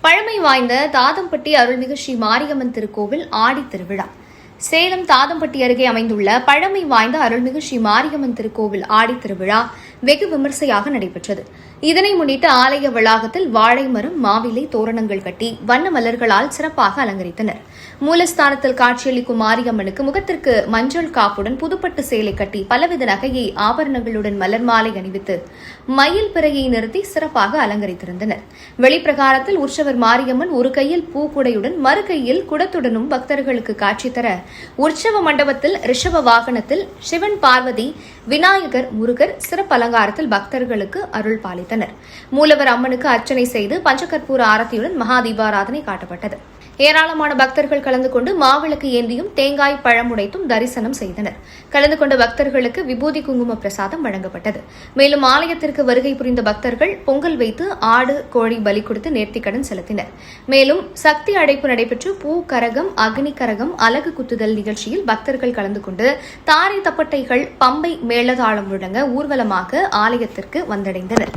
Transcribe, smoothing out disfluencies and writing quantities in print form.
பழமை வாய்ந்த தாதம்பட்டி அருள்மிகு ஸ்ரீ மாரியம்மன் திருக்கோவில் ஆடி திருவிழா. சேலம் தாதம்பட்டி அருகே அமைந்துள்ள பழமை வாய்ந்த அருள்மிகு ஸ்ரீ மாரியம்மன் திருக்கோவில் ஆடி திருவிழா வெகு விமர்சையாக நடைபெற்றது. இதனை முன்னிட்டு ஆலய வளாகத்தில் வாழை மரம், மாவிலை தோரணங்கள் கட்டி வண்ண மலர்களால் சிறப்பாக அலங்கரித்தனர். மூலஸ்தானத்தில் காட்சியளிக்கும் மாரியம்மனுக்கு முகத்திற்கு மஞ்சள் காப்புடன் புதுப்பட்டு சேலை கட்டி பலவித நகையை ஆபரணங்களுடன் மலர் மாலை அணிவித்து மயில் பிறையை நிறுத்தி சிறப்பாக அலங்கரித்திருந்தனர். வெளிப்பிரகாரத்தில் உற்சவர் மாரியம்மன் ஒரு கையில் பூக்குடையுடன் மறு கையில் குடத்துடனும் பக்தர்களுக்கு காட்சி தர, உற்சவ மண்டபத்தில் ரிஷப வாகனத்தில் சிவன், பார்வதி, விநாயகர், முருகர் சிறப்பு அலங்காரத்தில் பக்தர்களுக்கு அருள் பாலித்தனர். மூலவர் அம்மனுக்கு அர்ச்சனை செய்து பஞ்சகற்பூர ஆரத்தியுடன் மகா தீபாராதனை காட்டப்பட்டது. ஏராளமான பக்தர்கள் கலந்து கொண்டு மாவிளக்கு ஏந்தியும் தேங்காய் பழம் உடைத்தும் தரிசனம் செய்தனர். கலந்து கொண்ட பக்தர்களுக்கு விபூதி குங்கும பிரசாதம் வழங்கப்பட்டது. மேலும் ஆலயத்திற்கு வருகை புரிந்த பக்தர்கள் பொங்கல் வைத்து ஆடு, கோழி பலி கொடுத்து நேர்த்திக்கடன் செலுத்தினர். மேலும் சக்தி அழைப்பு நடைபெற்று பூ கரகம், அக்னி கரகம், அலகு குத்துதல் நிகழ்ச்சியில் பக்தர்கள் கலந்து கொண்டு தாரை தப்பட்டைகள், பம்பை மேளதாளம் முழங்க ஊர்வலமாக ஆலயத்திற்கு வந்தடைந்தனர்.